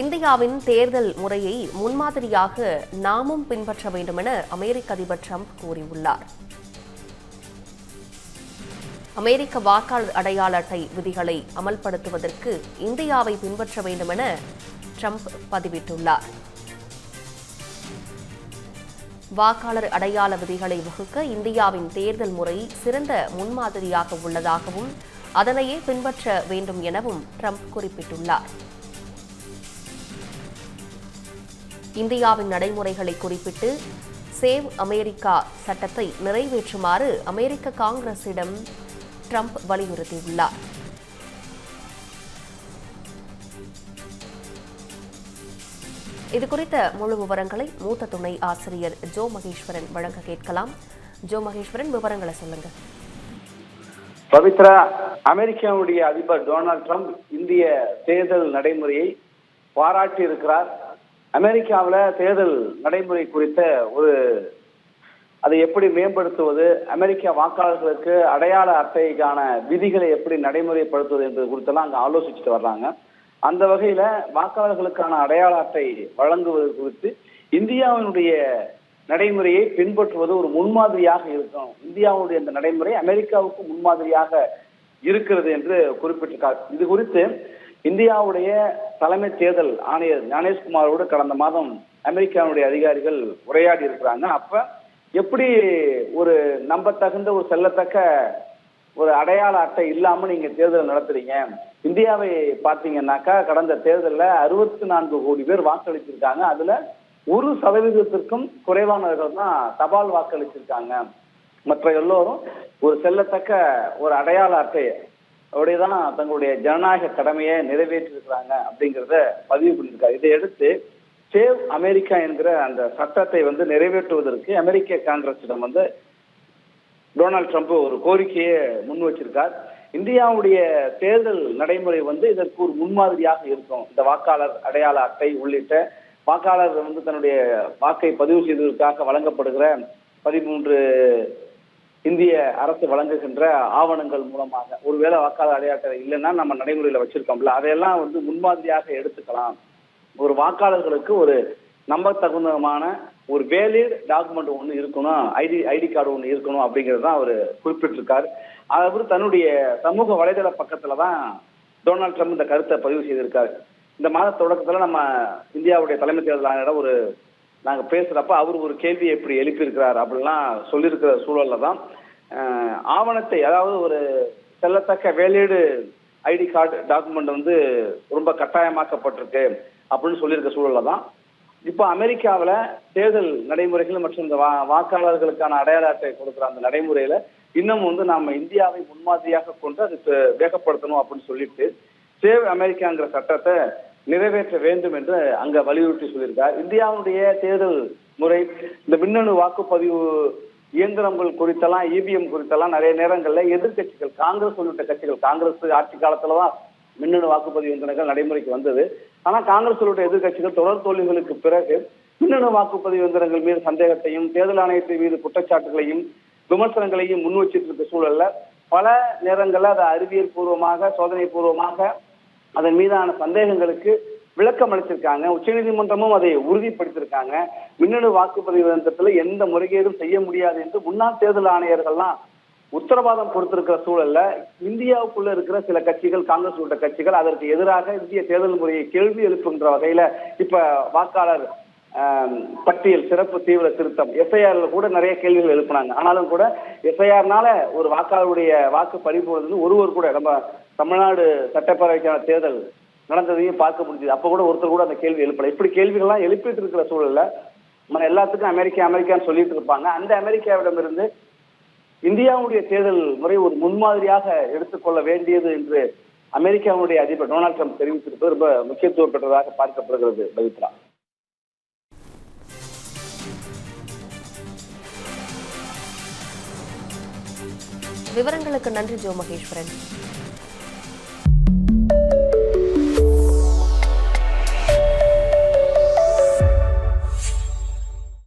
இந்தியாவின் தேர்தல் முறையை முன்மாதிரியாக நாமும் பின்பற்ற வேண்டும் என அமெரிக்க அதிபர் ட்ரம்ப் கூறியுள்ளார். அமெரிக்க வாக்காளர் அடையாள அட்டை விதிகளை அமல்படுத்துவதற்கு இந்தியாவை பின்பற்ற வேண்டும் என ட்ரம்ப் பதிவிட்டுள்ளார். வாக்காளர் அடையாள விதிகளை வகுக்க இந்தியாவின் தேர்தல் முறை சிறந்த முன்மாதிரியாக உள்ளதாகவும் அதனையே பின்பற்ற வேண்டும் எனவும் ட்ரம்ப் குறிப்பிட்டுள்ளார். இந்தியாவின் நடைமுறைகளை குறிப்பிட்டு சேவ் அமெரிக்கா சட்டத்தை நிறைவேற்றுமாறு அமெரிக்க காங்கிரசிடம் ட்ரம்ப் வலியுறுத்தியுள்ளார். இதுகுறித்த முழு விவரங்களை மூத்த துணை ஆசிரியர் ஜோ மகேஸ்வரன் வழங்க கேட்கலாம். ஜோ மகேஸ்வரன், விவரங்களை சொல்லுங்க. பவித்ரா, அமெரிக்காவுடைய அதிபர் டொனால்ட் ட்ரம்ப் இந்திய தேர்தல் நடைமுறையை பாராட்டி இருக்கிறார். அமெரிக்காவில் தேர்தல் நடைமுறை குறித்த அதை எப்படி மேம்படுத்துவது, அமெரிக்க வாக்காளர்களுக்கு அடையாள அட்டைக்கான விதிகளை எப்படி நடைமுறைப்படுத்துவது என்பது குறித்தெல்லாம் அங்கே ஆலோசிச்சுட்டு வர்றாங்க. அந்த வகையில வாக்காளர்களுக்கான அடையாள அட்டை வழங்குவது குறித்து இந்தியாவினுடைய நடைமுறையை பின்பற்றுவது ஒரு முன்மாதிரியாக இருக்கும். இந்தியாவுடைய இந்த நடைமுறை அமெரிக்காவுக்கு முன்மாதிரியாக இருக்கிறது என்று குறிப்பிட்டிருக்கார். இது குறித்து இந்தியாவுடைய தலைமை தேர்தல் ஆணையர் ஞானேஷ்குமாரோடு கடந்த மாதம் அமெரிக்காவுடைய அதிகாரிகள் உரையாடி இருக்கிறாங்க. அப்ப எப்படி ஒரு நம்பத்தகுந்த ஒரு செல்லத்தக்க ஒரு அடையாள அட்டை இல்லாம நீங்க தேர்தல் நடத்துறீங்க? இந்தியாவை பார்த்தீங்கன்னாக்கா கடந்த தேர்தலில் 64 கோடி பேர் வாக்களிச்சிருக்காங்க. அதுல 1% குறைவானவர்கள் தான் தபால் வாக்களிச்சிருக்காங்க. மற்ற எல்லோரும் ஒரு செல்லத்தக்க ஒரு அடையாள அட்டையோடையதான் தங்களுடைய ஜனநாயக கடமையை நிறைவேற்றிருக்கிறாங்க அப்படிங்கிறத பதிவு பண்ணியிருக்காரு. இதை எடுத்து சேவ் அமெரிக்கா என்கிற அந்த சட்டத்தை நிறைவேற்றுவதற்கு அமெரிக்க காங்கிரசிடம் டொனால்ட் ட்ரம்ப் ஒரு கோரிக்கையை முன் வச்சிருக்கார். இந்தியாவுடைய தேர்தல் நடைமுறை இதற்கு ஒரு முன்மாதிரியாக இருக்கும். இந்த வாக்காளர் அடையாள அட்டை உள்ளிட்ட வாக்காளர் தன்னுடைய வாக்கை பதிவு செய்வதற்காக வழங்கப்படுகிற 13 இந்திய அரசு வழங்குகின்ற ஆவணங்கள் மூலமாக ஒருவேளை வாக்காளர் அடையாள அட்டை இல்லைன்னா நம்ம நடைமுறையில வச்சிருக்கோம்ல, அதையெல்லாம் முன்மாதிரியாக எடுத்துக்கலாம். ஒரு வாக்காளர்களுக்கு ஒரு நம்பத்தகுந்தமான ஒரு வேலிட் டாக்குமெண்ட் ஒன்று இருக்கணும், ஐடி கார்டு ஒன்று இருக்கணும் அப்படிங்கிறது தான் அவர் குறிப்பிட்டிருக்காரு. அவர் தன்னுடைய சமூக வலைதள பக்கத்துல தான் டொனால்ட் ட்ரம்ப் இந்த கருத்தை பதிவு செய்திருக்காரு. இந்த மாத தொடக்கத்துல நம்ம இந்தியாவுடைய தலைமை தேர்தல் ஆணையரிடம் நாங்க பேசுறப்ப அவர் ஒரு கேள்வியை எப்படி எழுப்பியிருக்கிறார் அப்படிலாம் சொல்லியிருக்கிற சூழல்ல தான் ஆவணத்தை, அதாவது ஒரு செல்லத்தக்க வேலிடு ஐடி கார்டு டாக்குமெண்ட் ரொம்ப கட்டாயமாக்கப்பட்டிருக்கு அப்படின்னு சொல்லியிருக்க சூழல்ல தான் இப்போ அமெரிக்காவில் தேர்தல் நடைமுறைகள் மற்றும் இந்த வாக்காளர்களுக்கான அடையாள அட்டை கொடுக்குற அந்த நடைமுறையில இன்னும் நாம இந்தியாவை முன்மாதிரியாக கொண்டு அது வேகப்படுத்தணும் அப்படின்னு சொல்லிட்டு சேவ் அமெரிக்காங்கிற சட்டத்தை நிறைவேற்ற வேண்டும் என்று அங்க வலியுறுத்தி சொல்லியிருக்கார். இந்தியாவுடைய தேர்தல் முறை இந்த மின்னணு வாக்குப்பதிவு இயந்திரங்கள் குறித்தெல்லாம், இவிஎம் குறித்தெல்லாம் நிறைய நேரங்கள்ல எதிர்கட்சிகள், காங்கிரஸ் உள்ளிட்ட கட்சிகள், காங்கிரஸ் ஆட்சி காலத்துலதான் மின்னணு வாக்குப்பதிவு இயந்திரங்கள் நடைமுறைக்கு வந்தது. ஆனா காங்கிரஸ் உள்ளிட்ட எதிர்கட்சிகள் தொடர் தோல்விகளுக்கு பிறகு மின்னணு வாக்குப்பதிவு இயந்திரங்கள் மீது சந்தேகத்தையும் தேர்தல் ஆணையத்தின் மீது குற்றச்சாட்டுகளையும் விமர்சனங்களையும் முன் வச்சிட்டு இருக்க சூழல்ல பல நேரங்கள்ல அதை அறிவியல் பூர்வமாக, சோதனை பூர்வமாக அதன் மீதான சந்தேகங்களுக்கு விளக்கம் அளிச்சிருக்காங்க. உச்சநீதிமன்றமும் அதை உறுதிப்படுத்திருக்காங்க. மின்னணு வாக்குப்பதிவு இயந்திரத்துல எந்த முறைகேடும் செய்ய முடியாது என்று முன்னாள் தேர்தல் ஆணையர்கள்லாம் உத்தரவாதம் கொடுத்திருக்கிற சூழல்ல இந்தியாவுக்குள்ள இருக்கிற சில கட்சிகள், காங்கிரஸ் உள்ளிட்ட கட்சிகள் அதற்கு எதிராக இந்திய தேர்தல் முறையை கேள்வி எழுப்புகின்ற வகையில இப்ப வாக்காளர் பட்டியல் சிறப்பு தீவிர திருத்தம் எஸ்ஐஆர்ல கூட நிறைய கேள்விகள் எழுப்பினாங்க. ஆனாலும் கூட எஸ்ஐஆர்னால ஒரு வாக்காளருடைய வாக்கு பறிபோனது ஒருவர் கூட நம்ம தமிழ்நாடு சட்டப்பேரவைக்கான தேர்தல் நடந்ததையும் பார்க்க முடிஞ்சது. அப்ப கூட ஒருத்தர் கூட அந்த கேள்வி எழுப்பல. இப்படி கேள்விகள்லாம் எழுப்பிட்டு இருக்கிற சூழல்ல நம்ம எல்லாத்துக்கும் அமெரிக்கான்னு சொல்லிட்டு இருப்பாங்க. அந்த அமெரிக்காவிடமிருந்து இந்தியாவுடைய தேர்தல் முறை ஒரு முன்மாதிரியாக எடுத்துக்கொள்ள வேண்டியது என்று அமெரிக்காவுடைய அதிபர் டொனால்ட் ட்ரம்ப் தெரிவித்திருப்பது ரொம்ப முக்கியத்துவம் பெற்றதாக பார்க்கப்படுகிறது. பவித்ரா, விவரங்களுக்கு நன்றி ஜோ மகேஸ்வரன்.